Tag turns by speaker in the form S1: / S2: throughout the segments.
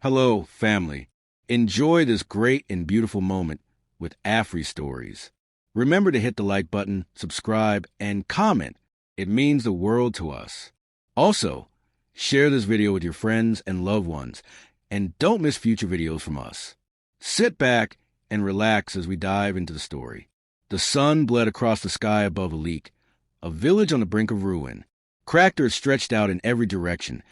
S1: Hello, family. Enjoy this great and beautiful moment with Afri Stories. Remember to hit the like button, subscribe, and comment. It means the world to us. Also, share this video with your friends and loved ones, and don't miss future videos from us. Sit back and relax as we dive into the story. The sun bled across the sky above Ileke, a village on the brink of ruin. Crackers stretched out in every direction,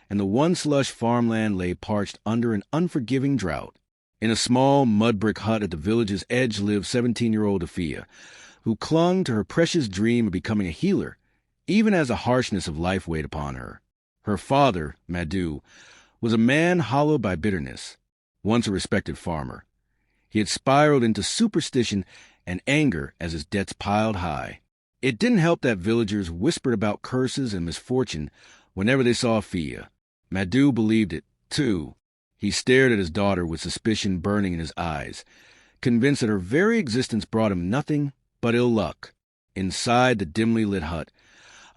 S1: and the once-lush farmland lay parched under an unforgiving drought. In a small mud-brick hut at the village's edge lived 17-year-old Afiya, who clung to her precious dream of becoming a healer, even as the harshness of life weighed upon her. Her father, Madhu, was a man hollowed by bitterness, once a respected farmer. He had spiraled into superstition and anger as his debts piled high. It didn't help that villagers whispered about curses and misfortune whenever they saw Afiya. Madhu believed it, too. He stared at his daughter with suspicion burning in his eyes, convinced that her very existence brought him nothing but ill luck. Inside the dimly lit hut,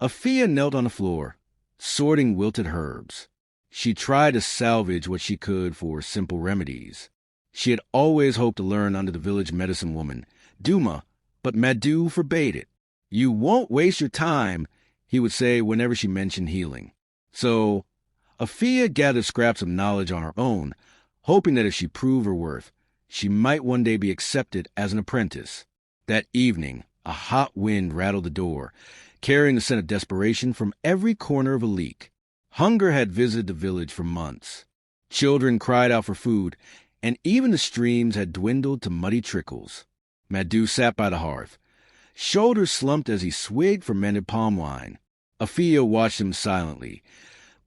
S1: Afiya knelt on the floor, sorting wilted herbs. She tried to salvage what she could for simple remedies. She had always hoped to learn under the village medicine woman, Duma, but Madhu forbade it. "You won't waste your time," he would say whenever she mentioned healing. So Afiya gathered scraps of knowledge on her own, hoping that if she proved her worth, she might one day be accepted as an apprentice. That evening, a hot wind rattled the door, carrying the scent of desperation from every corner of Ileke. Hunger had visited the village for months. Children cried out for food, and even the streams had dwindled to muddy trickles. Madhu sat by the hearth, shoulders slumped as he swigged fermented palm wine. Afiya watched him silently,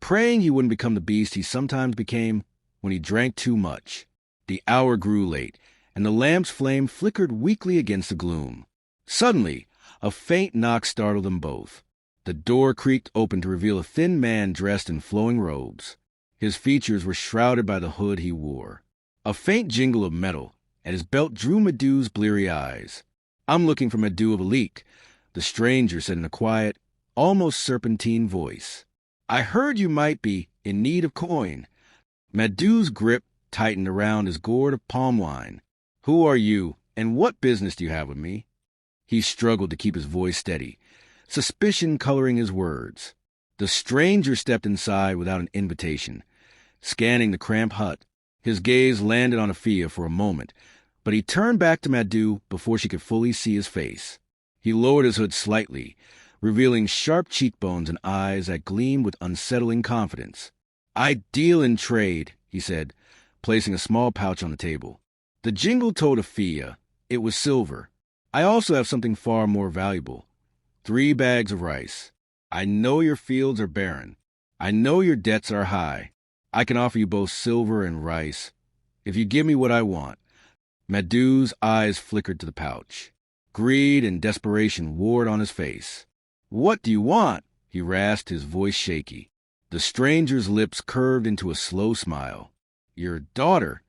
S1: praying he wouldn't become the beast he sometimes became when he drank too much. The hour grew late, and the lamp's flame flickered weakly against the gloom. Suddenly, a faint knock startled them both. The door creaked open to reveal a thin man dressed in flowing robes. His features were shrouded by the hood he wore. A faint jingle of metal at his belt drew Madhu's bleary eyes. "I'm looking for Madhu of Ileke," the stranger said in a quiet, almost serpentine voice. "I heard you might be in need of coin." Madhu's grip tightened around his gourd of palm wine. "Who are you, and what business do you have with me?" He struggled to keep his voice steady, suspicion coloring his words. The stranger stepped inside without an invitation. Scanning the cramped hut, his gaze landed on Afiya for a moment, but he turned back to Madhu before she could fully see his face. He lowered his hood slightly, revealing sharp cheekbones and eyes that gleamed with unsettling confidence. "I deal in trade," he said, placing a small pouch on the table. The jingle told Afiya it was silver. "I also have something far more valuable. 3 bags of rice. I know your fields are barren. I know your debts are high. I can offer you both silver and rice, if you give me what I want." Madhu's eyes flickered to the pouch. Greed and desperation warred on his face. "What do you want?" he rasped, his voice shaky. The stranger's lips curved into a slow smile. "Your daughter."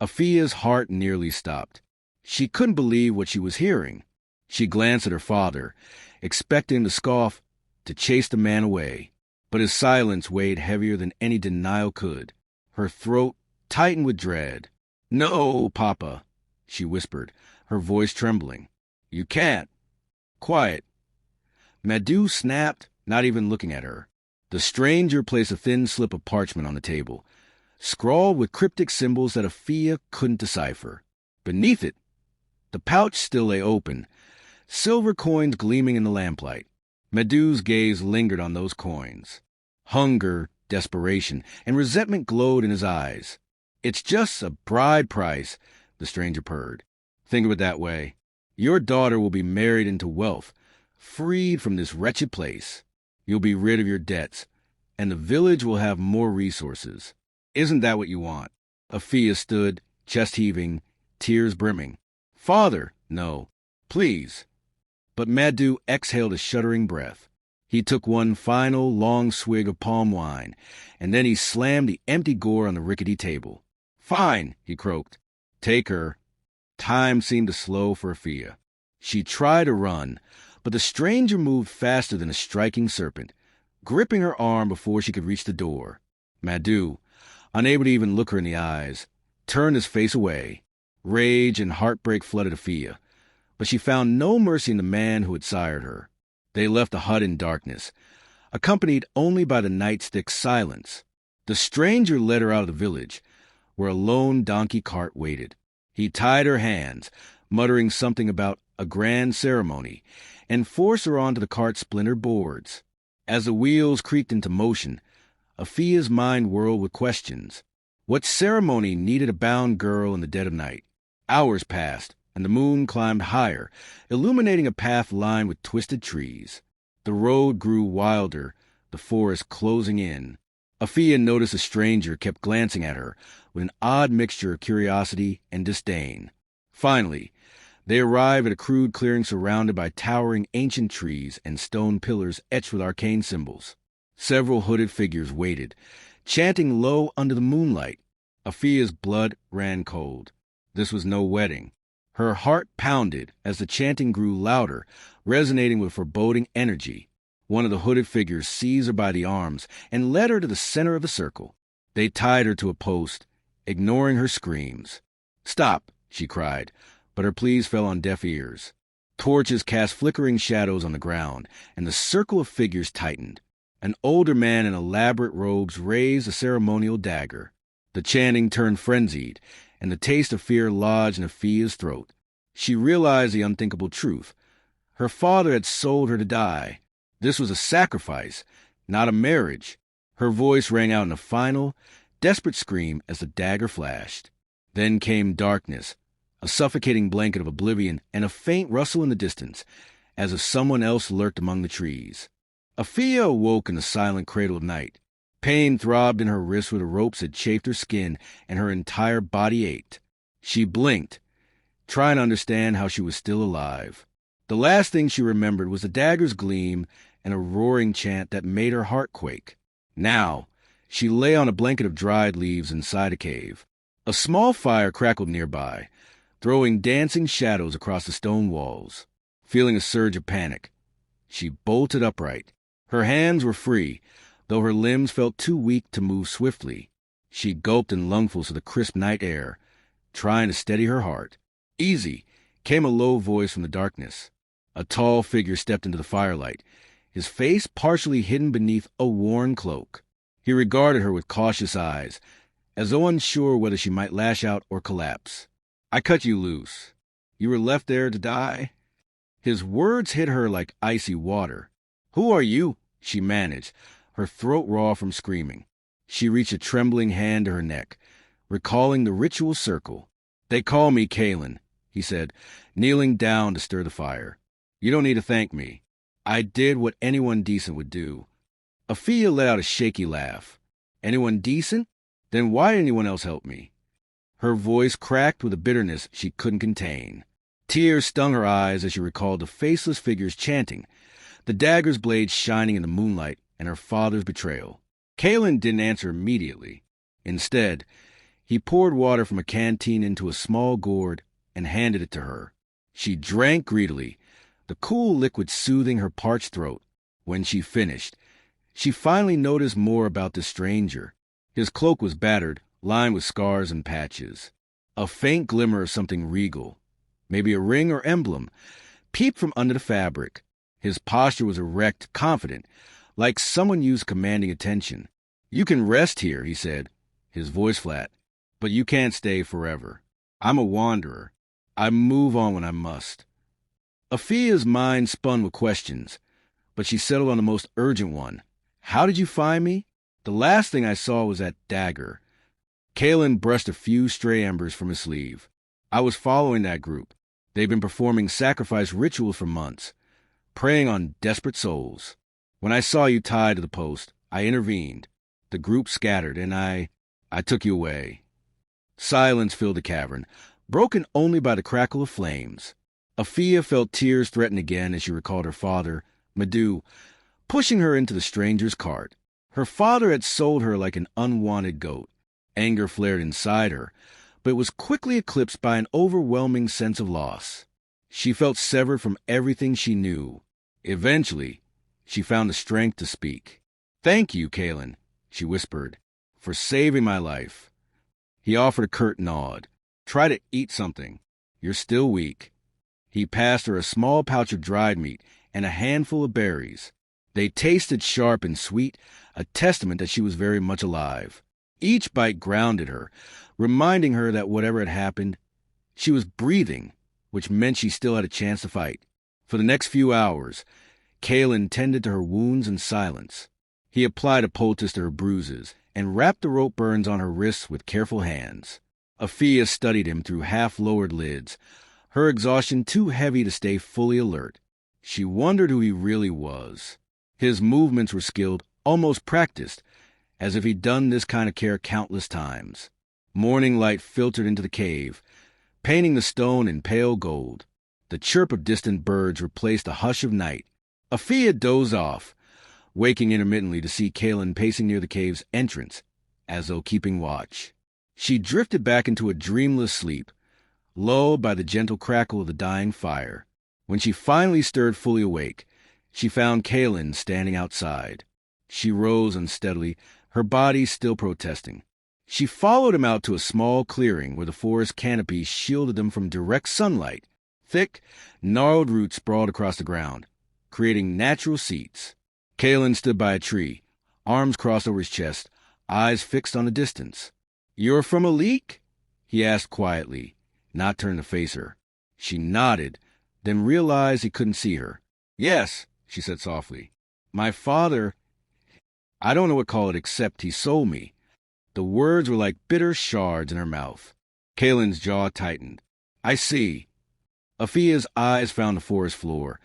S1: Afiya's heart nearly stopped. She couldn't believe what she was hearing. She glanced at her father, expecting him to scoff, to chase the man away. But his silence weighed heavier than any denial could. Her throat tightened with dread. "No, Papa," she whispered, her voice trembling. "You can't." "Quiet." Madhu snapped, not even looking at her. The stranger placed a thin slip of parchment on the table, scrawled with cryptic symbols that Afiya couldn't decipher. Beneath it, the pouch still lay open, silver coins gleaming in the lamplight. Madhu's gaze lingered on those coins. Hunger, desperation, and resentment glowed in his eyes. "It's just a bride price," the stranger purred. "Think of it that way. Your daughter will be married into wealth, freed from this wretched place. You'll be rid of your debts, and the village will have more resources. Isn't that what you want?" Afiya stood, chest heaving, tears brimming. "Father, no, please." But Madhu exhaled a shuddering breath. He took one final, long swig of palm wine, and then he slammed the empty gourd on the rickety table. "Fine," he croaked. "Take her." Time seemed to slow for Afiya. She tried to run, but the stranger moved faster than a striking serpent, gripping her arm before she could reach the door. Madhu, unable to even look her in the eyes, turned his face away. Rage and heartbreak flooded Afiya, but she found no mercy in the man who had sired her. They left the hut in darkness, accompanied only by the night's thick silence. The stranger led her out of the village, where a lone donkey cart waited. He tied her hands, muttering something about a grand ceremony, and forced her onto the cart's splintered boards. As the wheels creaked into motion, Afiya's mind whirled with questions. What ceremony needed a bound girl in the dead of night? Hours passed, and the moon climbed higher, illuminating a path lined with twisted trees. The road grew wilder, the forest closing in. Afiya noticed a stranger kept glancing at her with an odd mixture of curiosity and disdain. Finally, they arrived at a crude clearing surrounded by towering ancient trees and stone pillars etched with arcane symbols. Several hooded figures waited, chanting low under the moonlight. Afiya's blood ran cold. This was no wedding. Her heart pounded as the chanting grew louder, resonating with foreboding energy. One of the hooded figures seized her by the arms and led her to the center of the circle. They tied her to a post, ignoring her screams. "Stop," she cried, but her pleas fell on deaf ears. Torches cast flickering shadows on the ground, and the circle of figures tightened. An older man in elaborate robes raised a ceremonial dagger. The chanting turned frenzied, and the taste of fear lodged in Afiya's throat. She realized the unthinkable truth. Her father had sold her to die. This was a sacrifice, not a marriage. Her voice rang out in a final, desperate scream as the dagger flashed. Then came darkness, a suffocating blanket of oblivion, and a faint rustle in the distance, as if someone else lurked among the trees. Afiya awoke in the silent cradle of night. Pain throbbed in her wrists where the ropes had chafed her skin, and her entire body ached. She blinked, trying to understand how she was still alive. The last thing she remembered was the dagger's gleam and a roaring chant that made her heart quake. Now, she lay on a blanket of dried leaves inside a cave. A small fire crackled nearby, throwing dancing shadows across the stone walls. Feeling a surge of panic, she bolted upright. Her hands were free, though her limbs felt too weak to move swiftly. She gulped in lungfuls of the crisp night air, trying to steady her heart. "Easy," came a low voice from the darkness. A tall figure stepped into the firelight, his face partially hidden beneath a worn cloak. He regarded her with cautious eyes, as though unsure whether she might lash out or collapse. "I cut you loose. You were left there to die?" His words hit her like icy water. "Who are you?" she managed, her throat raw from screaming. She reached a trembling hand to her neck, recalling the ritual circle. "They call me Kalen," he said, kneeling down to stir the fire. "You don't need to thank me. I did what anyone decent would do." Afiya let out a shaky laugh. "Anyone decent? Then why did anyone else help me?" Her voice cracked with a bitterness she couldn't contain. Tears stung her eyes as she recalled the faceless figures chanting, the dagger's blade shining in the moonlight, and her father's betrayal. Kalen didn't answer immediately. Instead, he poured water from a canteen into a small gourd and handed it to her. She drank greedily, the cool liquid soothing her parched throat. When she finished, she finally noticed more about the stranger. His cloak was battered, lined with scars and patches. A faint glimmer of something regal, maybe a ring or emblem, peeped from under the fabric. His posture was erect, confident, like someone used commanding attention. "You can rest here," he said, his voice flat, "but you can't stay forever. I'm a wanderer. I move on when I must." Afiya's mind spun with questions, but she settled on the most urgent one. "How did you find me?" "The last thing I saw was that dagger." Kalen brushed a few stray embers from his sleeve. "I was following that group. They've been performing sacrifice rituals for months, preying on desperate souls. When I saw you tied to the post, I intervened. The group scattered, and I took you away." Silence filled the cavern, broken only by the crackle of flames. Afiya felt tears threaten again as she recalled her father, Madhu, pushing her into the stranger's cart. Her father had sold her like an unwanted goat. Anger flared inside her, but it was quickly eclipsed by an overwhelming sense of loss. She felt severed from everything she knew. Eventually, she found the strength to speak. "Thank you, Kalen," she whispered, For saving my life." He offered a curt nod. "Try to eat something. You're still weak." He passed her a small pouch of dried meat and a handful of berries. They tasted sharp and sweet, a testament that she was very much alive. Each bite grounded her, reminding her that whatever had happened, she was breathing, which meant she still had a chance to fight. For the next few hours, Kalen tended to her wounds in silence. He applied a poultice to her bruises and wrapped the rope burns on her wrists with careful hands. Afiya studied him through half-lowered lids, her exhaustion too heavy to stay fully alert. She wondered who he really was. His movements were skilled, almost practiced, as if he'd done this kind of care countless times. Morning light filtered into the cave, painting the stone in pale gold. The chirp of distant birds replaced the hush of night. Afiya dozed off, waking intermittently to see Kalen pacing near the cave's entrance, as though keeping watch. She drifted back into a dreamless sleep, lulled by the gentle crackle of the dying fire. When she finally stirred fully awake, she found Kalen standing outside. She rose unsteadily, her body still protesting. She followed him out to a small clearing where the forest canopy shielded them from direct sunlight. Thick, gnarled roots sprawled across the ground, creating natural seats. Kalen stood by a tree, arms crossed over his chest, eyes fixed on the distance. "You're from Ileke?" he asked quietly, not turning to face her. She nodded, then realized he couldn't see her. "Yes," she said softly. "My father, I don't know what to call it except he sold me." The words were like bitter shards in her mouth. Kalen's jaw tightened. "I see." Afiya's eyes found the forest floor,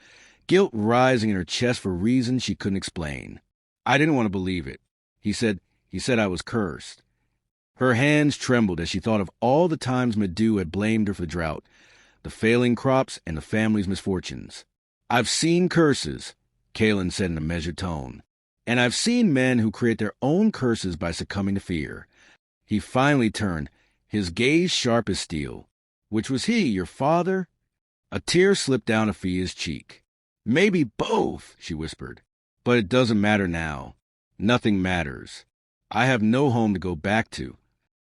S1: guilt rising in her chest for reasons she couldn't explain. "I didn't want to believe it. He said I was cursed." Her hands trembled as she thought of all the times Medu had blamed her for the drought, the failing crops, and the family's misfortunes. "I've seen curses," Kalen said in a measured tone. "And I've seen men who create their own curses by succumbing to fear." He finally turned, his gaze sharp as steel. "Which was he, your father?" A tear slipped down Afiya's cheek. "Maybe both," she whispered. "But it doesn't matter now. Nothing matters. I have no home to go back to."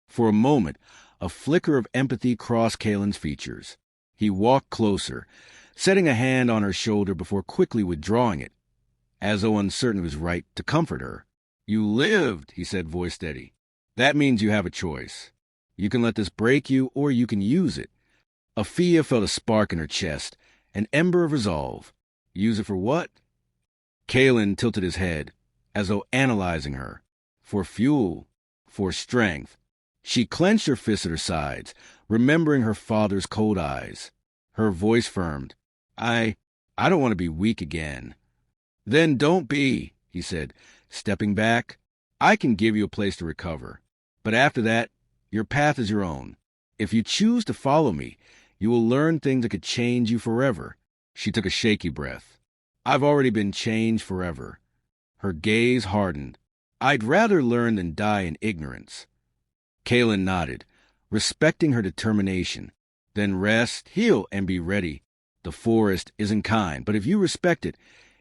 S1: For a moment, a flicker of empathy crossed Kalen's features. He walked closer, setting a hand on her shoulder before quickly withdrawing it, as though uncertain of his right to comfort her. "You lived," he said, voice steady. "That means you have a choice. You can let this break you, or you can use it." Afiya felt a spark in her chest, an ember of resolve. "Use it for what?" Kalen tilted his head, as though analyzing her. "For fuel. For strength." She clenched her fists at her sides, remembering her father's cold eyes. Her voice firmed. I don't want to be weak again." "Then don't be," he said, stepping back. "I can give you a place to recover. But after that, your path is your own. If you choose to follow me, you will learn things that could change you forever." She took a shaky breath. "I've already been changed forever." Her gaze hardened. "I'd rather learn than die in ignorance." Kalen nodded, respecting her determination. "Then rest, heal, and be ready. The forest isn't kind, but if you respect it,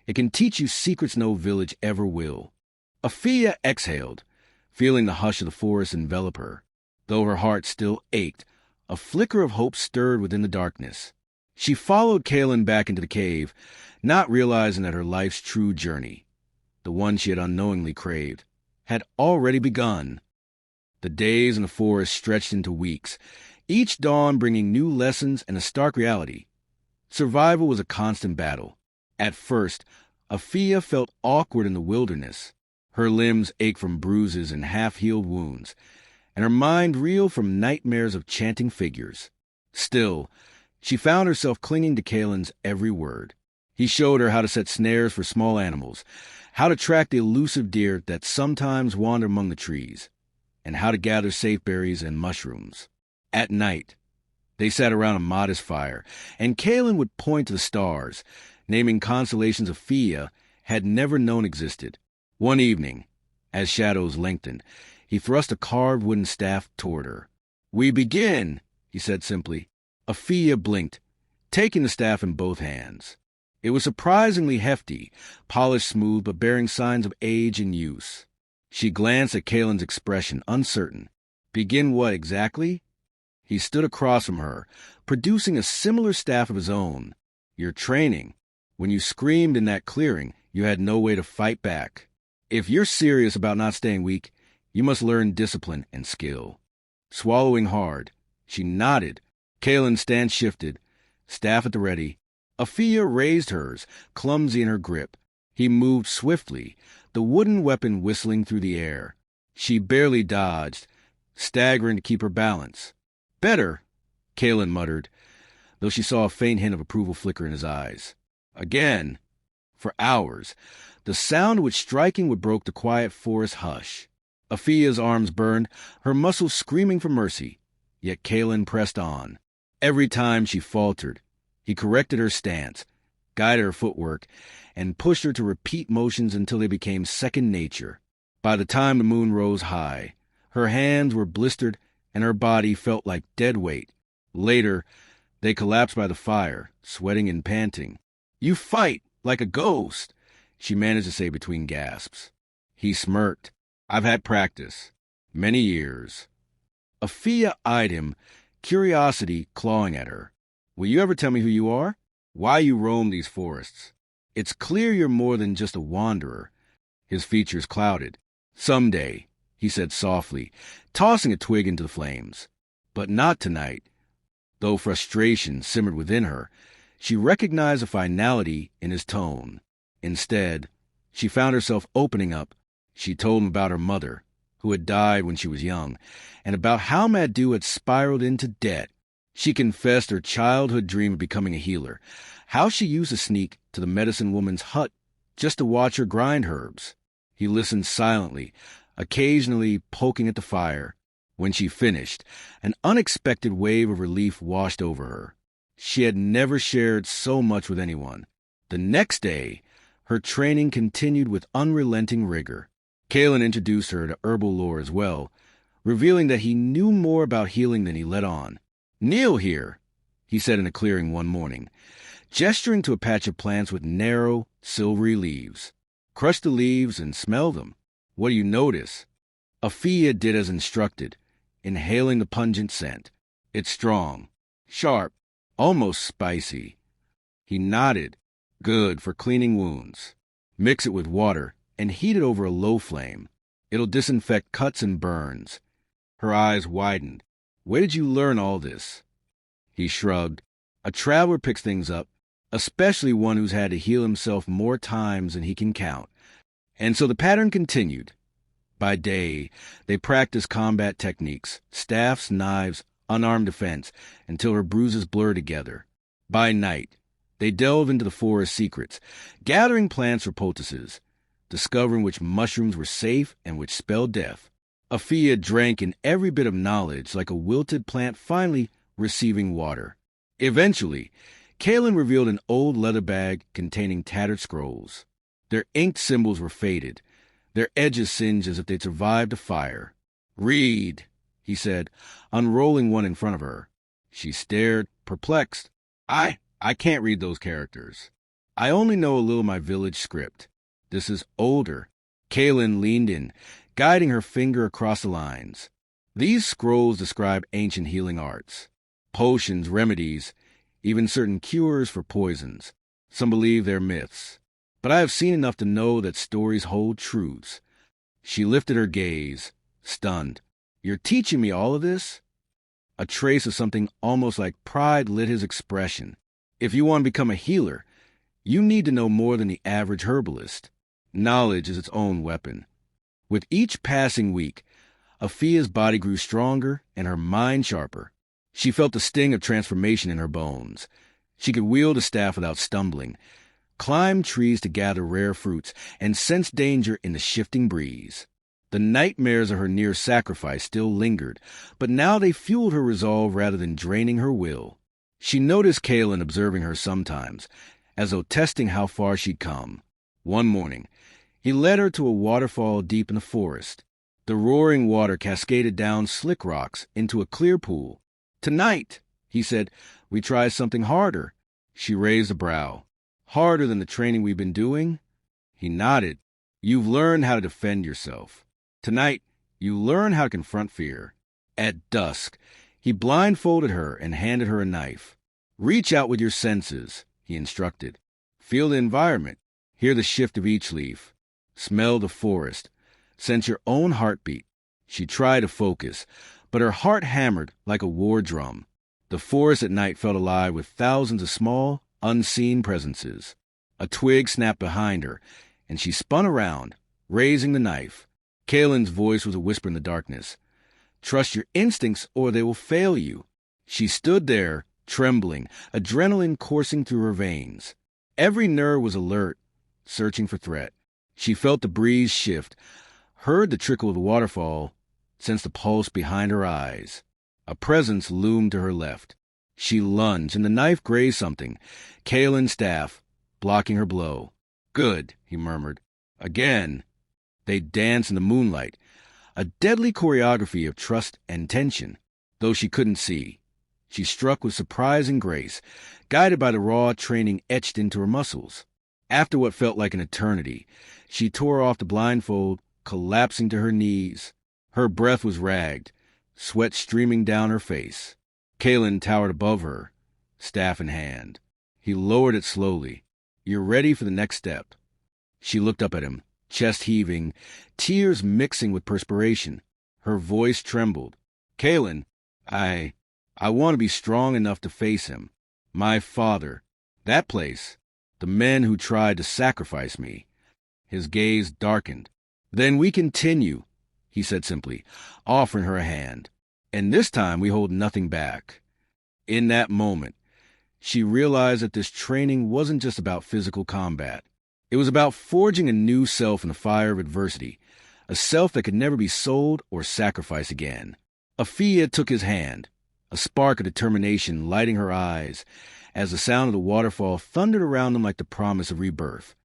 S1: it can teach you secrets no village ever will." Afiya exhaled, feeling the hush of the forest envelop her. Though her heart still ached, a flicker of hope stirred within the darkness. She followed Kalen back into the cave, not realizing that her life's true journey, the one she had unknowingly craved, had already begun. The days in the forest stretched into weeks, each dawn bringing new lessons and a stark reality. Survival was a constant battle. At first, Afiya felt awkward in the wilderness. Her limbs ached from bruises and half-healed wounds, and her mind reeled from nightmares of chanting figures. Still, she found herself clinging to Kalen's every word. He showed her how to set snares for small animals, how to track the elusive deer that sometimes wander among the trees, and how to gather safe berries and mushrooms. At night, they sat around a modest fire, and Kalen would point to the stars, naming constellations Afiya had never known existed. One evening, as shadows lengthened, he thrust a carved wooden staff toward her. "We begin," he said simply. Afiya blinked, taking the staff in both hands. It was surprisingly hefty, polished smooth, but bearing signs of age and use. She glanced at Kalen's expression, uncertain. Begin what exactly? He stood across from her, producing a similar staff of his own. Your training. When you screamed in that clearing, you had no way to fight back. If you're serious about not staying weak, you must learn discipline and skill. Swallowing hard, she nodded. Kalen's stance shifted, staff at the ready. Afiya raised hers, clumsy in her grip. He moved swiftly, the wooden weapon whistling through the air. She barely dodged, staggering to keep her balance. Better, Kalen muttered, though she saw a faint hint of approval flicker in his eyes. Again. For hours, the sound which striking would broke the quiet forest hush. Afiya's arms burned, her muscles screaming for mercy. Yet Kalen pressed on. Every time she faltered, he corrected her stance, guided her footwork, and pushed her to repeat motions until they became second nature. By the time the moon rose high, her hands were blistered and her body felt like dead weight. Later, they collapsed by the fire, sweating and panting. "You fight like a ghost," she managed to say between gasps. He smirked. "I've had practice. Many years." Afiya eyed him, curiosity clawing at her. "Will you ever tell me who you are? Why you roam these forests? It's clear you're more than just a wanderer." His features clouded. "Someday," he said softly, tossing a twig into the flames. But not tonight. Though frustration simmered within her, she recognized a finality in his tone. Instead, she found herself opening up. She told him about her mother, who had died when she was young, and about how Madhu had spiraled into debt. She confessed her childhood dream of becoming a healer, how she used to sneak to the medicine woman's hut just to watch her grind herbs. He listened silently, occasionally poking at the fire. When she finished, an unexpected wave of relief washed over her. She had never shared so much with anyone. The next day, her training continued with unrelenting rigor. Kalen introduced her to herbal lore as well, revealing that he knew more about healing than he let on. "Kneel here," he said in a clearing one morning, gesturing to a patch of plants with narrow, silvery leaves. "Crush the leaves and smell them. What do you notice?" Afiya did as instructed, inhaling the pungent scent. "It's strong, sharp, almost spicy." He nodded. "Good for cleaning wounds. Mix it with water and heat it over a low flame. It'll disinfect cuts and burns." Her eyes widened. "Where did you learn all this?" He shrugged. "A traveler picks things up, especially one who's had to heal himself more times than he can count." And so the pattern continued. By day, they practiced combat techniques, staffs, knives, unarmed defense, until her bruises blurred together. By night, they delved into the forest secrets, gathering plants for poultices, discovering which mushrooms were safe and which spelled death. Afiya drank in every bit of knowledge like a wilted plant finally receiving water. Eventually, Kalen revealed an old leather bag containing tattered scrolls. Their inked symbols were faded, their edges singed as if they'd survived a fire. "Read," he said, unrolling one in front of her. She stared, perplexed. I can't read those characters. I only know a little of my village script. This is older." Kalen leaned in, guiding her finger across the lines. "These scrolls describe ancient healing arts, potions, remedies, even certain cures for poisons. Some believe they're myths, but I have seen enough to know that stories hold truths." She lifted her gaze, stunned. "You're teaching me all of this?" A trace of something almost like pride lit his expression. "If you want to become a healer, you need to know more than the average herbalist. Knowledge is its own weapon." With each passing week, Afiya's body grew stronger and her mind sharper. She felt the sting of transformation in her bones. She could wield a staff without stumbling, climb trees to gather rare fruits, and sense danger in the shifting breeze. The nightmares of her near sacrifice still lingered, but now they fueled her resolve rather than draining her will. She noticed Kalen observing her sometimes, as though testing how far she'd come. One morning, he led her to a waterfall deep in the forest. The roaring water cascaded down slick rocks into a clear pool. "Tonight," he said, "we try something harder." She raised a brow. "Harder than the training we've been doing?" He nodded. "You've learned how to defend yourself." Tonight, you learn how to confront fear. At dusk, he blindfolded her and handed her a knife. Reach out with your senses, he instructed. Feel the environment. Hear the shift of each leaf. Smell the forest. Sense your own heartbeat. She tried to focus, but her heart hammered like a war drum. The forest at night felt alive with thousands of small, unseen presences. A twig snapped behind her, and she spun around, raising the knife. Kalen's voice was a whisper in the darkness. Trust your instincts or they will fail you. She stood there, trembling, adrenaline coursing through her veins. Every nerve was alert, searching for threat. She felt the breeze shift, heard the trickle of the waterfall, sensed the pulse behind her eyes. A presence loomed to her left. She lunged, and the knife grazed something, Kalen's staff, blocking her blow. Good, he murmured. Again. They danced in the moonlight, a deadly choreography of trust and tension, though she couldn't see. She struck with surprising grace, guided by the raw training etched into her muscles. After what felt like an eternity, she tore off the blindfold, collapsing to her knees. Her breath was ragged, sweat streaming down her face. Kalen towered above her, staff in hand. He lowered it slowly. You're ready for the next step. She looked up at him, chest heaving, tears mixing with perspiration. Her voice trembled. Kalen, I want to be strong enough to face him. My father. That place. The men who tried to sacrifice me. His gaze darkened. Then we continue, he said simply, offering her a hand. And this time we hold nothing back. In that moment, she realized that this training wasn't just about physical combat. It was about forging a new self in the fire of adversity, a self that could never be sold or sacrificed again. Afiya took his hand, a spark of determination lighting her eyes as the sound of the waterfall thundered around them like the promise of rebirth.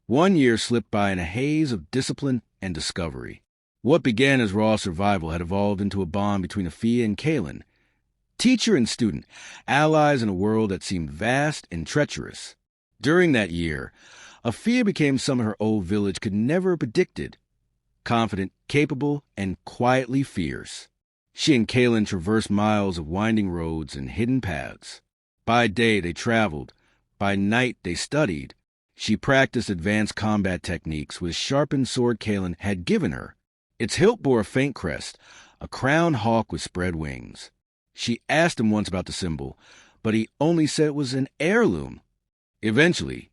S1: 1 year slipped by in a haze of discipline and discovery. What began as raw survival had evolved into a bond between Afiya and Kalen. Teacher and student, allies in a world that seemed vast and treacherous. During that year, Afiya became someone her old village could never have predicted. Confident, capable, and quietly fierce. She and Kalen traversed miles of winding roads and hidden paths. By day they traveled. By night they studied. She practiced advanced combat techniques with sharpened sword Kalen had given her. Its hilt bore a faint crest, a crowned hawk with spread wings. She asked him once about the symbol, but he only said it was an heirloom. Eventually,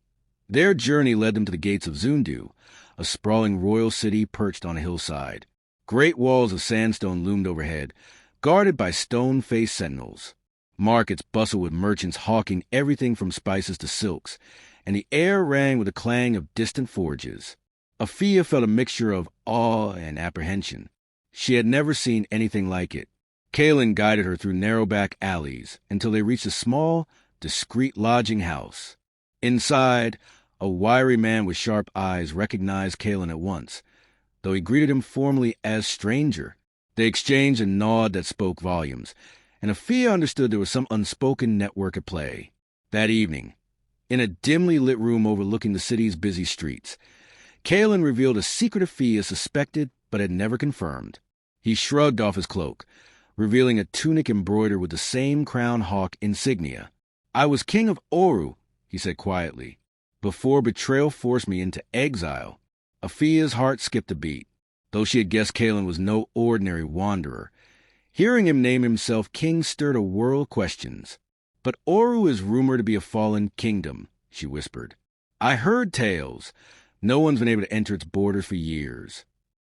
S1: their journey led them to the gates of Zundu, a sprawling royal city perched on a hillside. Great walls of sandstone loomed overhead, guarded by stone-faced sentinels. Markets bustled with merchants hawking everything from spices to silks, and the air rang with the clang of distant forges. Afiya felt a mixture of awe and apprehension. She had never seen anything like it. Kalen guided her through narrow-back alleys until they reached a small, discreet lodging house. Inside, a wiry man with sharp eyes recognized Kalen at once, though he greeted him formally as stranger. They exchanged a nod that spoke volumes, and Afiya understood there was some unspoken network at play. That evening, in a dimly lit room overlooking the city's busy streets, Kalen revealed a secret Afiya suspected but had never confirmed. He shrugged off his cloak, revealing a tunic embroidered with the same crown hawk insignia. I was king of Oru, he said quietly, before betrayal forced me into exile. Afiya's heart skipped a beat, though she had guessed Kalen was no ordinary wanderer. Hearing him name himself king stirred a whirl of questions. But Oru is rumored to be a fallen kingdom, she whispered. I heard tales. No one's been able to enter its borders for years.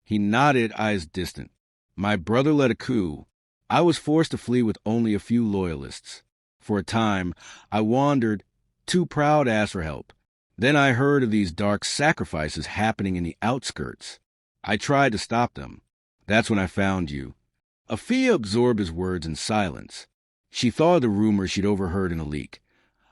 S1: He nodded, eyes distant. My brother led a coup. I was forced to flee with only a few loyalists. For a time, I wandered, too proud to ask for help. Then I heard of these dark sacrifices happening in the outskirts. I tried to stop them. That's when I found you. Afiya absorbed his words in silence. She thought of the rumors she'd overheard in Ileke,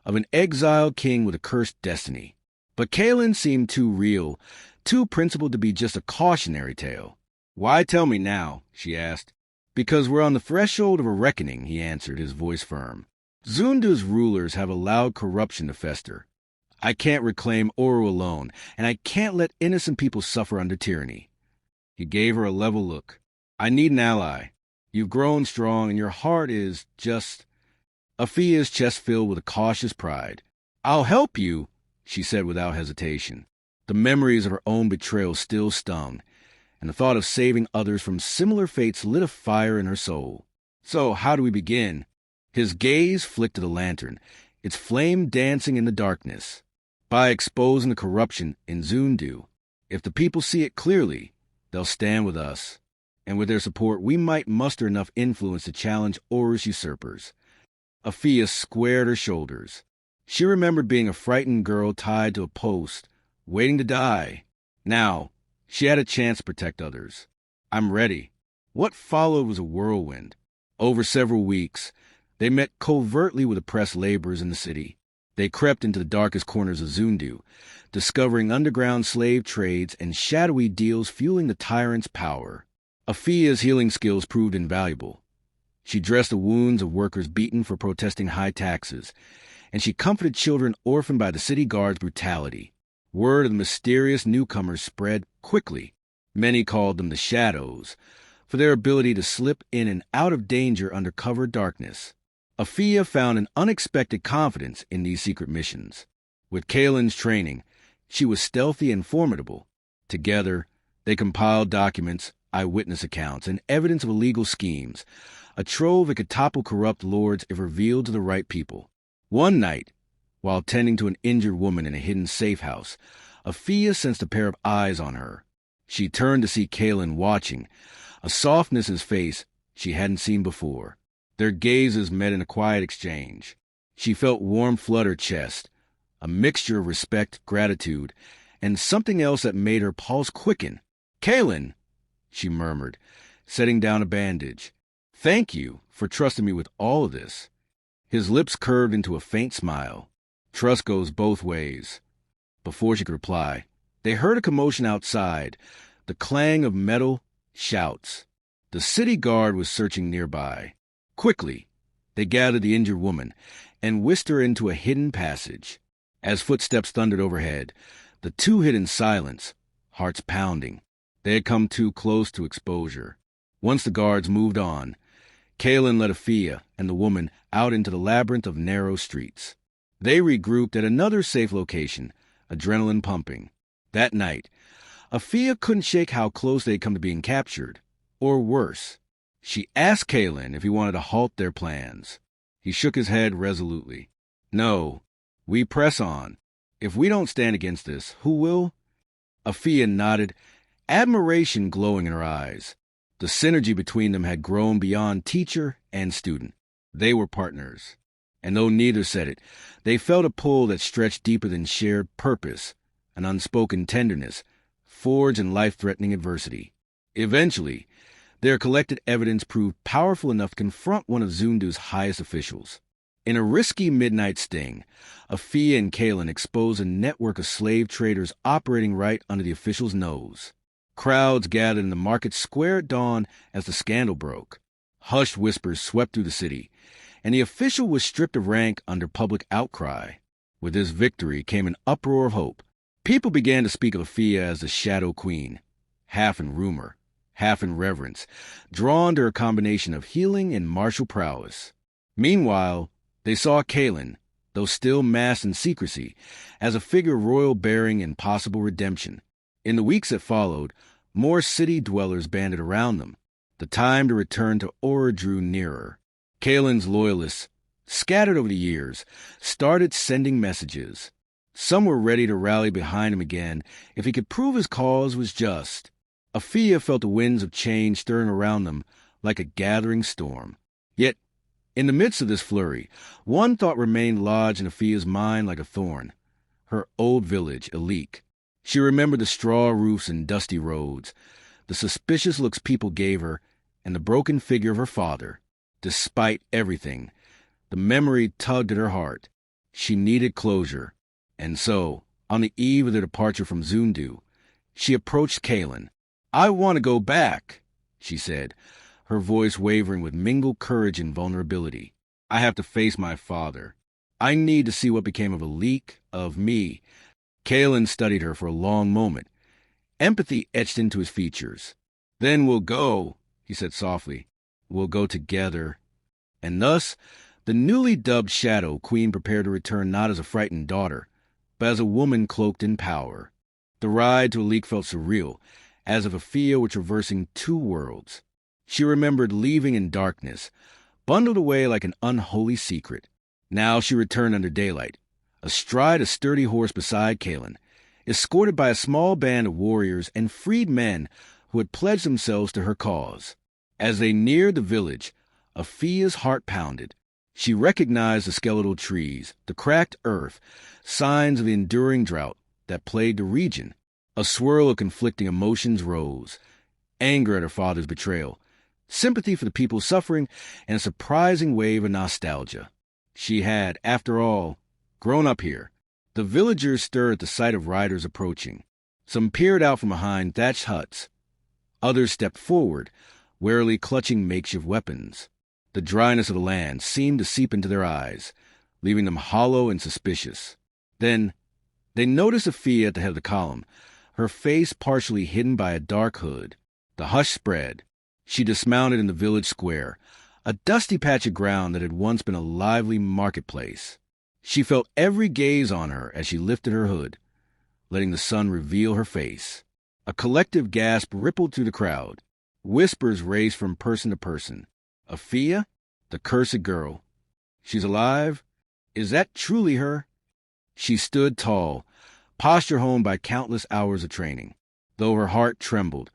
S1: of an exiled king with a cursed destiny. But Kalen seemed too real, too principled to be just a cautionary tale. Why tell me now? She asked. Because we're on the threshold of a reckoning, he answered, his voice firm. Zundu's rulers have allowed corruption to fester. I can't reclaim Oru alone, and I can't let innocent people suffer under tyranny. He gave her a level look. I need an ally. You've grown strong, and your heart is just... Afiya's chest filled with a cautious pride. I'll help you, she said without hesitation. The memories of her own betrayal still stung, and the thought of saving others from similar fates lit a fire in her soul. So, how do we begin? His gaze flicked to the lantern, its flame dancing in the darkness. By exposing the corruption in Zundu, if the people see it clearly, they'll stand with us. And with their support, we might muster enough influence to challenge Oru's usurpers. Afiya squared her shoulders. She remembered being a frightened girl tied to a post, waiting to die. Now, she had a chance to protect others. I'm ready. What followed was a whirlwind. Over several weeks, they met covertly with oppressed laborers in the city. They crept into the darkest corners of Zundu, discovering underground slave trades and shadowy deals fueling the tyrant's power. Afiya's healing skills proved invaluable. She dressed the wounds of workers beaten for protesting high taxes, and she comforted children orphaned by the city guard's brutality. Word of the mysterious newcomers spread quickly. Many called them the Shadows, for their ability to slip in and out of danger under cover darkness. Afiya found an unexpected confidence in these secret missions. With Kalen's training, she was stealthy and formidable. Together, they compiled documents, eyewitness accounts, and evidence of illegal schemes, a trove that could topple corrupt lords if revealed to the right people. One night, while tending to an injured woman in a hidden safe house, Afiya sensed a pair of eyes on her. She turned to see Kalen watching, a softness in his face she hadn't seen before. Their gazes met in a quiet exchange. She felt warm flood her chest, a mixture of respect, gratitude, and something else that made her pulse quicken. Kalen, she murmured, setting down a bandage. Thank you for trusting me with all of this. His lips curved into a faint smile. Trust goes both ways. Before she could reply, they heard a commotion outside, the clang of metal, shouts. The city guard was searching nearby. Quickly, they gathered the injured woman and whisked her into a hidden passage. As footsteps thundered overhead, the two hid in silence, hearts pounding. They had come too close to exposure. Once the guards moved on, Kalen led Afiya and the woman out into the labyrinth of narrow streets. They regrouped at another safe location, adrenaline pumping. That night, Afiya couldn't shake how close they'd come to being captured, or worse. She asked Kalen if he wanted to halt their plans. He shook his head resolutely. No, we press on. If we don't stand against this, who will? Afiya nodded, admiration glowing in her eyes. The synergy between them had grown beyond teacher and student. They were partners. And though neither said it, they felt a pull that stretched deeper than shared purpose, an unspoken tenderness, forged in life-threatening adversity. Eventually, their collected evidence proved powerful enough to confront one of Zundu's highest officials. In a risky midnight sting, Afiya and Kalen exposed a network of slave traders operating right under the official's nose. Crowds gathered in the market square at dawn as the scandal broke. Hushed whispers swept through the city, and the official was stripped of rank under public outcry. With this victory came an uproar of hope. People began to speak of Afiya as the Shadow Queen, half in rumor, half in reverence, drawn to her combination of healing and martial prowess. Meanwhile, they saw Kalen, though still masked in secrecy, as a figure of royal bearing and possible redemption. In the weeks that followed, more city dwellers banded around them. The time to return to Oru drew nearer. Kalen's loyalists, scattered over the years, started sending messages. Some were ready to rally behind him again if he could prove his cause was just. Afiya felt the winds of change stirring around them like a gathering storm. Yet, in the midst of this flurry, one thought remained lodged in Afiya's mind like a thorn. Her old village, Ileke. She remembered the straw roofs and dusty roads, the suspicious looks people gave her, and the broken figure of her father. Despite everything, the memory tugged at her heart. She needed closure. And so, on the eve of their departure from Zundu, she approached Kalen. I want to go back, she said, her voice wavering with mingled courage and vulnerability. I have to face my father. I need to see what became of Ileke, of me. Kalen studied her for a long moment. Empathy etched into his features. Then we'll go, he said softly. We'll go together. And thus, the newly dubbed Shadow Queen prepared to return not as a frightened daughter, but as a woman cloaked in power. The ride to Ileke felt surreal, as if Afiya were traversing two worlds. She remembered leaving in darkness, bundled away like an unholy secret. Now she returned under daylight, astride a sturdy horse beside Kalin, escorted by a small band of warriors and freed men who had pledged themselves to her cause. As they neared the village, Afiya's heart pounded. She recognized the skeletal trees, the cracked earth, signs of the enduring drought that plagued the region. A swirl of conflicting emotions rose: anger at her father's betrayal, sympathy for the people suffering, and a surprising wave of nostalgia. She had, after all, grown up here. The villagers stirred at the sight of riders approaching. Some peered out from behind thatched huts. Others stepped forward, warily clutching makeshift weapons. The dryness of the land seemed to seep into their eyes, leaving them hollow and suspicious. Then they noticed Afiya at the head of the column, her face partially hidden by a dark hood. The hush spread. She dismounted in the village square, a dusty patch of ground that had once been a lively marketplace. She felt every gaze on her as she lifted her hood, letting the sun reveal her face. A collective gasp rippled through the crowd. Whispers raced from person to person. Afiya? The cursed girl. She's alive? Is that truly her? She stood tall, posture honed by countless hours of training. Though her heart trembled,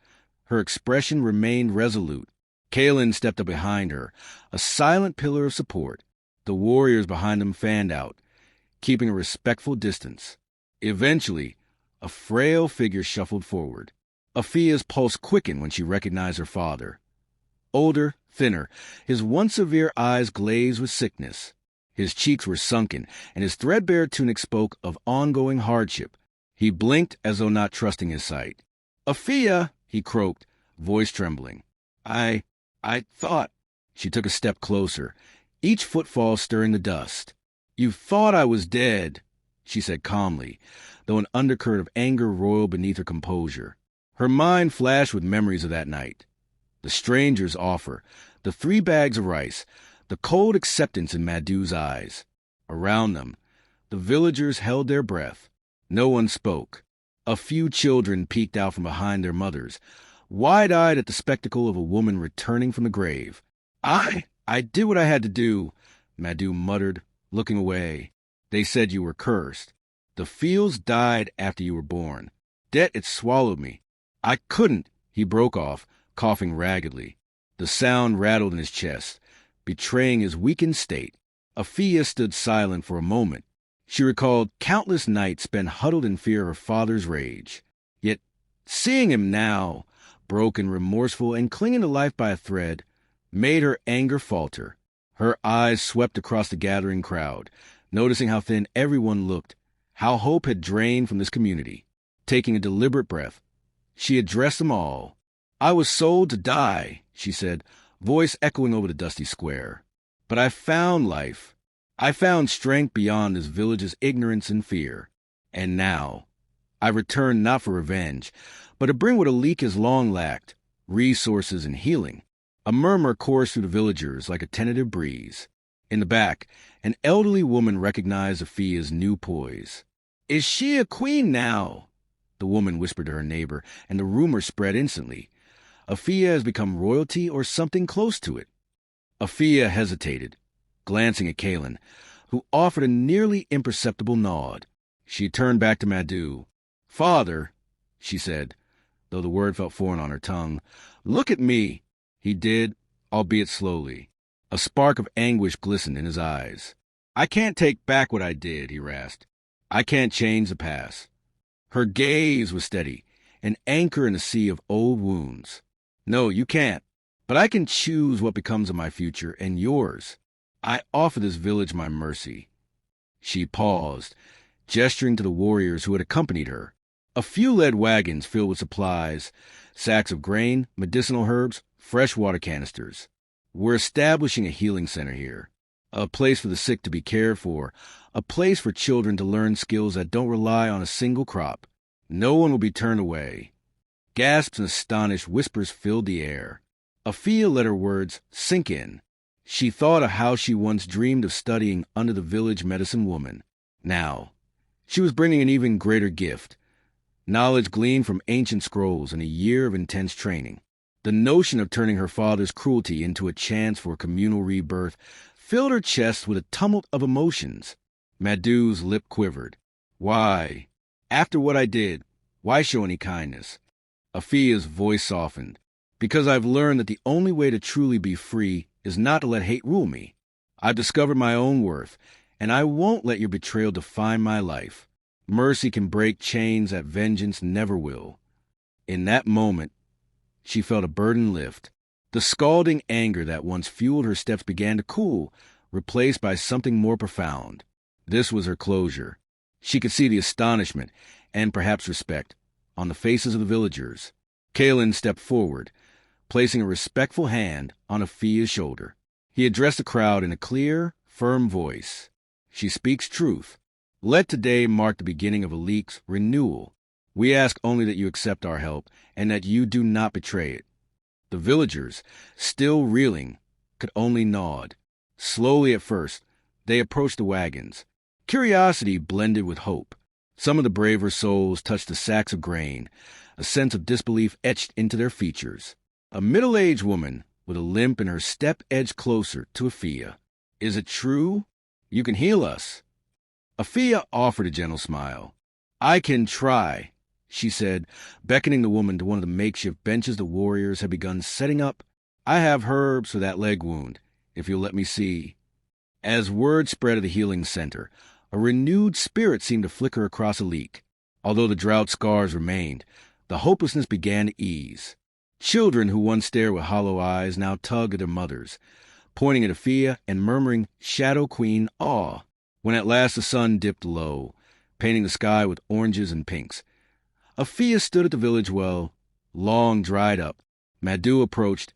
S1: her expression remained resolute. Kalin stepped up behind her, a silent pillar of support. The warriors behind him fanned out, keeping a respectful distance. Eventually, a frail figure shuffled forward. Afiya's pulse quickened when she recognized her father. Older, thinner, his once severe eyes glazed with sickness. His cheeks were sunken, and his threadbare tunic spoke of ongoing hardship. He blinked as though not trusting his sight. "Afiya," he croaked, voice trembling. I thought—" She took a step closer, each footfall stirring the dust. "You thought I was dead," she said calmly, though an undercurrent of anger roiled beneath her composure. Her mind flashed with memories of that night. The stranger's offer, the 3 bags of rice, the cold acceptance in Madu's eyes. Around them, the villagers held their breath. No one spoke. A few children peeked out from behind their mothers, wide-eyed at the spectacle of a woman returning from the grave. I did what I had to do," Madu muttered, looking away. "They said you were cursed. The fields died after you were born. Debt it swallowed me. I couldn't," he broke off, coughing raggedly. The sound rattled in his chest, betraying his weakened state. Afiya stood silent for a moment. She recalled countless nights spent huddled in fear of her father's rage. Yet, seeing him now, broken, remorseful, and clinging to life by a thread, made her anger falter. Her eyes swept across the gathering crowd, noticing how thin everyone looked, how hope had drained from this community. Taking a deliberate breath, she addressed them all. "I was sold to die," she said, voice echoing over the dusty square. "But I found life. I found strength beyond this village's ignorance and fear. And now, I return not for revenge, but to bring what Ileke has long lacked, resources and healing." A murmur coursed through the villagers like a tentative breeze. In the back, an elderly woman recognized Afiya's new poise. "Is she a queen now?" the woman whispered to her neighbor, and the rumor spread instantly. Afiya has become royalty or something close to it. Afiya hesitated, glancing at Kalin, who offered a nearly imperceptible nod. She turned back to Madu. "Father," she said, though the word felt foreign on her tongue, "look at me." He did, albeit slowly. A spark of anguish glistened in his eyes. "I can't take back what I did," he rasped. "I can't change the past." Her gaze was steady, an anchor in a sea of old wounds. "No, you can't. But I can choose what becomes of my future and yours. I offer this village my mercy." She paused, gesturing to the warriors who had accompanied her. A few led wagons filled with supplies, sacks of grain, medicinal herbs, fresh water canisters. "We're establishing a healing center here. A place for the sick to be cared for. A place for children to learn skills that don't rely on a single crop. No one will be turned away." Gasps and astonished whispers filled the air. Afiya let her words sink in. She thought of how she once dreamed of studying under the village medicine woman. Now, she was bringing an even greater gift, knowledge gleaned from ancient scrolls and a year of intense training. The notion of turning her father's cruelty into a chance for communal rebirth filled her chest with a tumult of emotions. Madu's lip quivered. Why? After what I did, why show any kindness? Afiya's voice softened. Because I've learned that the only way to truly be free is not to let hate rule me. I've discovered my own worth, and I won't let your betrayal define my life. Mercy can break chains that vengeance never will. In that moment, she felt a burden lift. The scalding anger that once fueled her steps began to cool, replaced by something more profound. This was her closure. She could see the astonishment, and perhaps respect, on the faces of the villagers. Kalen stepped forward, placing a respectful hand on Afiya's shoulder. He addressed the crowd in a clear, firm voice. She speaks truth. Let today mark the beginning of Ileke's renewal. We ask only that you accept our help, and that you do not betray it. The villagers, still reeling, could only nod. Slowly at first, they approached the wagons. Curiosity blended with hope. Some of the braver souls touched the sacks of grain, a sense of disbelief etched into their features. A middle-aged woman with a limp in her step edged closer to Afiya. Is it true? You can heal us. Afiya offered a gentle smile. I can try, she said, beckoning the woman to one of the makeshift benches the warriors had begun setting up. I have herbs for that leg wound, if you'll let me see. As word spread of the healing center, a renewed spirit seemed to flicker across Ileke. Although the drought scars remained, the hopelessness began to ease. Children who once stared with hollow eyes now tugged at their mothers, pointing at Afiya and murmuring Shadow Queen awe. When at last the sun dipped low, painting the sky with oranges and pinks, Afiya stood at the village well, long dried up. Madu approached,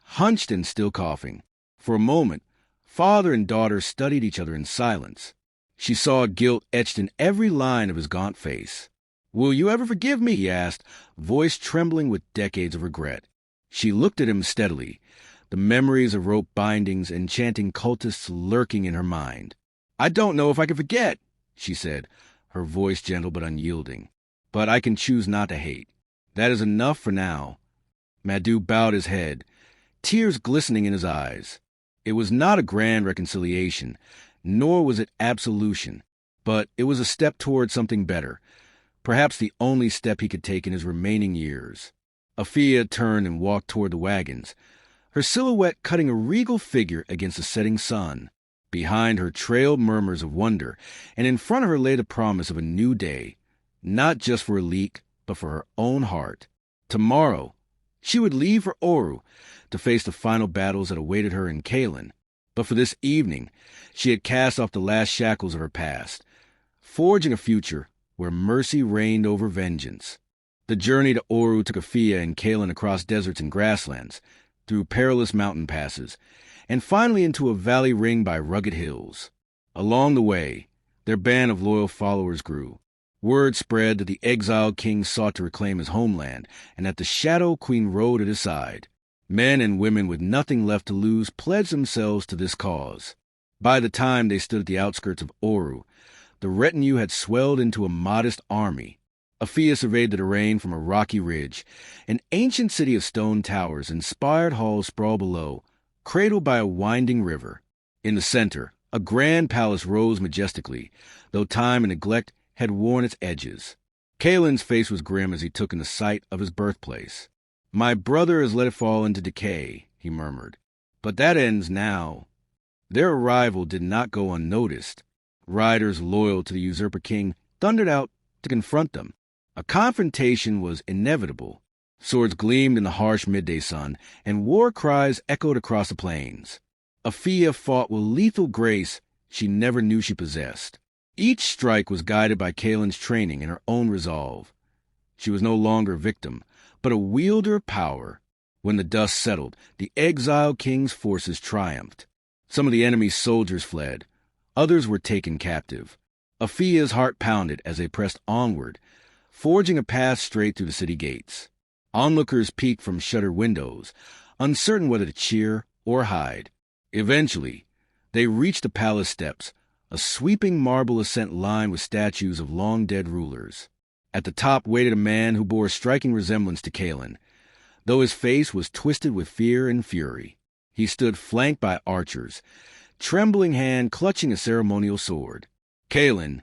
S1: hunched and still coughing. For a moment, father and daughter studied each other in silence. She saw guilt etched in every line of his gaunt face. Will you ever forgive me? He asked, voice trembling with decades of regret. She looked at him steadily, the memories of rope bindings and chanting cultists lurking in her mind. I don't know if I can forget, she said, her voice gentle but unyielding. But I can choose not to hate. That is enough for now. Madu bowed his head, tears glistening in his eyes. It was not a grand reconciliation, nor was it absolution, but it was a step toward something better, perhaps the only step he could take in his remaining years. Afiya turned and walked toward the wagons, her silhouette cutting a regal figure against the setting sun. Behind her trailed murmurs of wonder, and in front of her lay the promise of a new day, not just for Ileke, but for her own heart. Tomorrow, she would leave for Oru to face the final battles that awaited her in Kalen. But for this evening, she had cast off the last shackles of her past, forging a future where mercy reigned over vengeance. The journey to Oru took Afiya and Kalen across deserts and grasslands, through perilous mountain passes, and finally into a valley ringed by rugged hills. Along the way, their band of loyal followers grew. Word spread that the exiled king sought to reclaim his homeland, and that the Shadow Queen rode at his side. Men and women with nothing left to lose pledged themselves to this cause. By the time they stood at the outskirts of Oru, the retinue had swelled into a modest army. Afiya surveyed the terrain from a rocky ridge. An ancient city of stone towers and spired halls sprawled below, cradled by a winding river. In the center, a grand palace rose majestically, though time and neglect had worn its edges. Kalen's face was grim as he took in the sight of his birthplace. My brother has let it fall into decay, he murmured. But that ends now. Their arrival did not go unnoticed. Riders loyal to the usurper king thundered out to confront them. A confrontation was inevitable. Swords gleamed in the harsh midday sun, and war cries echoed across the plains. Afiya fought with lethal grace she never knew she possessed. Each strike was guided by Kalen's training and her own resolve. She was no longer a victim, but a wielder of power. When the dust settled, the exiled king's forces triumphed. Some of the enemy's soldiers fled. Others were taken captive. Afiya's heart pounded as they pressed onward, forging a path straight through the city gates. Onlookers peeked from shuttered windows, uncertain whether to cheer or hide. Eventually, they reached the palace steps, a sweeping marble ascent lined with statues of long-dead rulers. At the top waited a man who bore a striking resemblance to Kalin, though his face was twisted with fear and fury. He stood flanked by archers, trembling hand clutching a ceremonial sword. "Kalin,"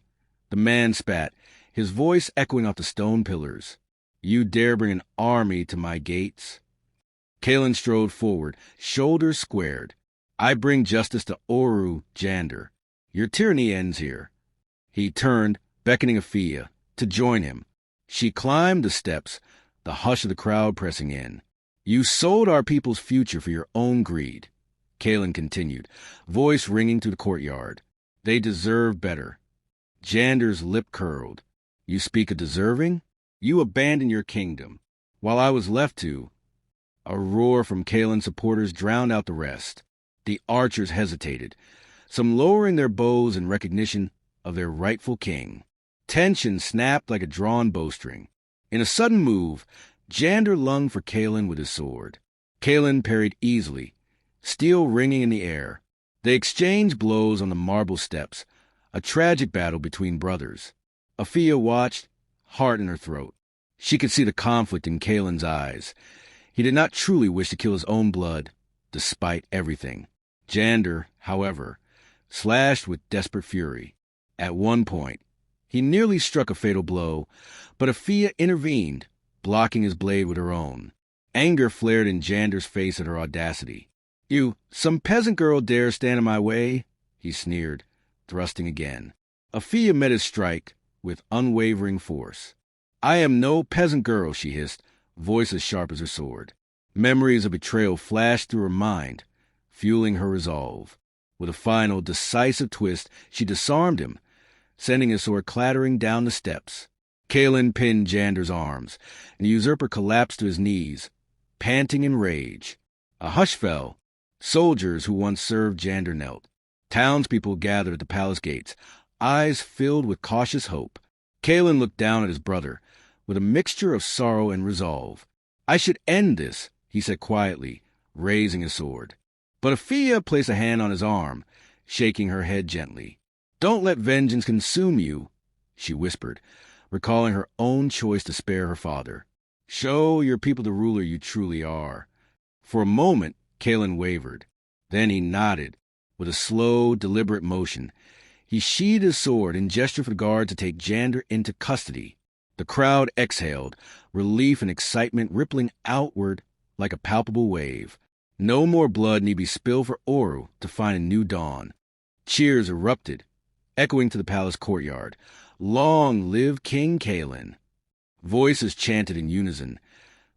S1: the man spat, his voice echoing off the stone pillars. "You dare bring an army to my gates?" Kalin strode forward, shoulders squared. "I bring justice to Oru Jander. Your tyranny ends here." He turned, beckoning Afiya to join him. She climbed the steps, the hush of the crowd pressing in. "You sold our people's future for your own greed," Kalin continued, voice ringing through the courtyard. "They deserve better." Jander's lip curled. "You speak of deserving? You abandoned your kingdom, while I was left to—" A roar from Kalin's supporters drowned out the rest. The archers hesitated, some lowering their bows in recognition of their rightful king. Tension snapped like a drawn bowstring. In a sudden move, Jander lunged for Kalin with his sword. Kalin parried easily, steel ringing in the air. They exchanged blows on the marble steps, a tragic battle between brothers. Afiya watched, heart in her throat. She could see the conflict in Kalin's eyes. He did not truly wish to kill his own blood, despite everything. Jander, however, slashed with desperate fury. At one point, he nearly struck a fatal blow, but Afiya intervened, blocking his blade with her own. Anger flared in Jander's face at her audacity. "You, some peasant girl, dare stand in my way?" he sneered, thrusting again. Afiya met his strike with unwavering force. "I am no peasant girl," she hissed, voice as sharp as her sword. Memories of betrayal flashed through her mind, fueling her resolve. With a final, decisive twist, she disarmed him, sending his sword clattering down the steps. Kalin pinned Jander's arms, and the usurper collapsed to his knees, panting in rage. A hush fell. Soldiers who once served Jander knelt. Townspeople gathered at the palace gates, eyes filled with cautious hope. Kalin looked down at his brother, with a mixture of sorrow and resolve. "I should end this," he said quietly, raising his sword. But Afiya placed a hand on his arm, shaking her head gently. "Don't let vengeance consume you," she whispered, recalling her own choice to spare her father. "Show your people the ruler you truly are." For a moment, Kalin wavered. Then he nodded, with a slow, deliberate motion. He sheathed his sword and gestured for the guard to take Jander into custody. The crowd exhaled, relief and excitement rippling outward like a palpable wave. No more blood need be spilled for Oru to find a new dawn. Cheers erupted, echoing to the palace courtyard. "Long live King Kalin!" Voices chanted in unison,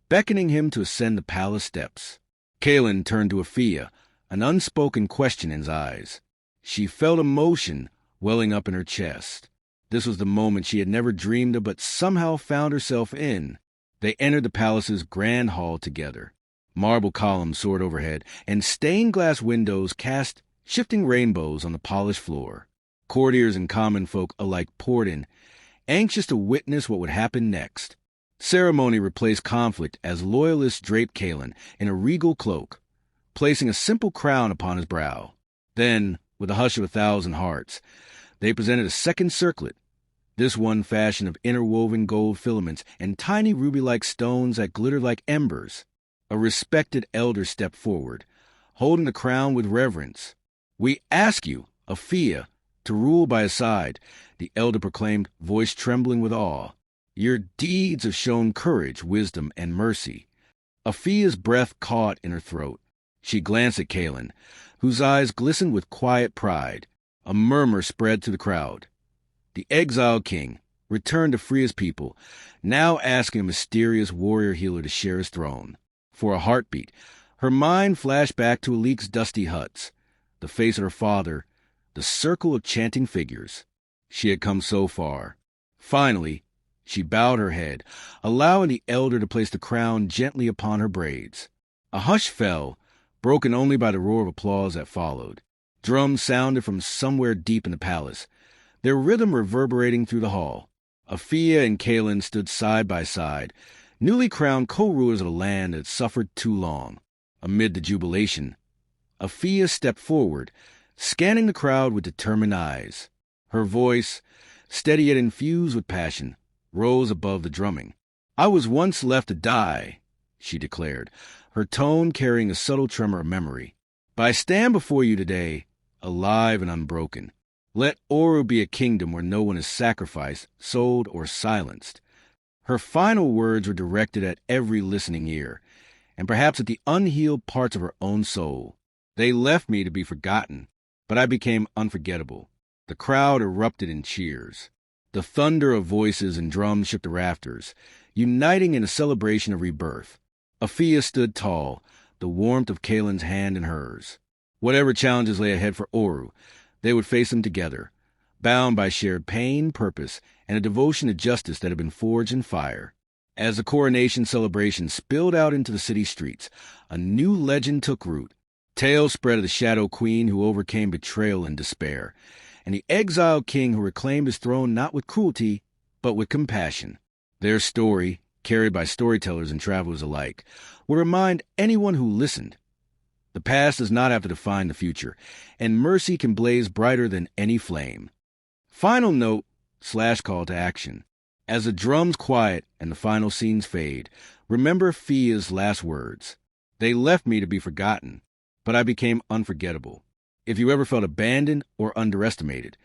S1: beckoning him to ascend the palace steps. Kalin turned to Afiya, an unspoken question in his eyes. She felt emotion welling up in her chest. This was the moment she had never dreamed of but somehow found herself in. They entered the palace's grand hall together. Marble columns soared overhead, and stained glass windows cast shifting rainbows on the polished floor. Courtiers and common folk alike poured in, anxious to witness what would happen next. Ceremony replaced conflict as loyalists draped Kalin in a regal cloak, placing a simple crown upon his brow. Then, with the hush of 1,000 hearts, they presented a second circlet, this one fashioned of interwoven gold filaments and tiny ruby-like stones that glittered like embers. A respected elder stepped forward, holding the crown with reverence. "We ask you, Afiya, to rule by his side," the elder proclaimed, voice trembling with awe. "Your deeds have shown courage, wisdom, and mercy." Afiya's breath caught in her throat. She glanced at Kalin, whose eyes glistened with quiet pride. A murmur spread through the crowd. The exiled king returned to free his people, now asking a mysterious warrior healer to share his throne. For a heartbeat, her mind flashed back to Ilike's dusty huts, the face of her father, the circle of chanting figures. She had come so far. Finally, she bowed her head, allowing the elder to place the crown gently upon her braids. A hush fell, broken only by the roar of applause that followed. Drums sounded from somewhere deep in the palace, their rhythm reverberating through the hall. Afiya and Kalin stood side by side, newly crowned co-rulers of a land that had suffered too long. Amid the jubilation, Afiya stepped forward, scanning the crowd with determined eyes. Her voice, steady yet infused with passion, rose above the drumming. "I was once left to die," she declared, her tone carrying a subtle tremor of memory. "But I stand before you today, alive and unbroken. Let Oru be a kingdom where no one is sacrificed, sold, or silenced." Her final words were directed at every listening ear, and perhaps at the unhealed parts of her own soul. They left me to be forgotten, but I became unforgettable. The crowd erupted in cheers. The thunder of voices and drums shook the rafters, uniting in a celebration of rebirth. Afiya stood tall, the warmth of Kalen's hand in hers. Whatever challenges lay ahead for Oru, they would face them together, bound by shared pain, purpose, and a devotion to justice that had been forged in fire. As the coronation celebration spilled out into the city streets, a new legend took root. Tales spread of the Shadow Queen who overcame betrayal and despair, and the exiled king who reclaimed his throne not with cruelty, but with compassion. Their story, carried by storytellers and travelers alike, would remind anyone who listened. The past does not have to define the future, and mercy can blaze brighter than any flame. Final note / call to action. As the drums quiet and the final scenes fade, remember Fia's last words. "They left me to be forgotten, but I became unforgettable." If you ever felt abandoned or underestimated,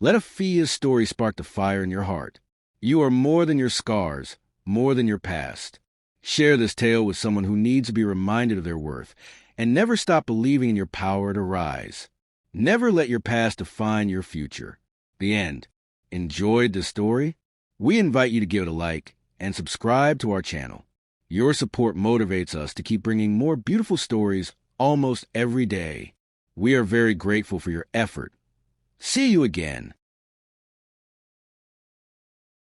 S1: let Afiya's story spark the fire in your heart. You are more than your scars, more than your past. Share this tale with someone who needs to be reminded of their worth, and never stop believing in your power to rise. Never let your past define your future. The end. Enjoyed this story? We invite you to give it a like and subscribe to our channel. Your support motivates us to keep bringing more beautiful stories almost every day. We are very grateful for your effort. See you again.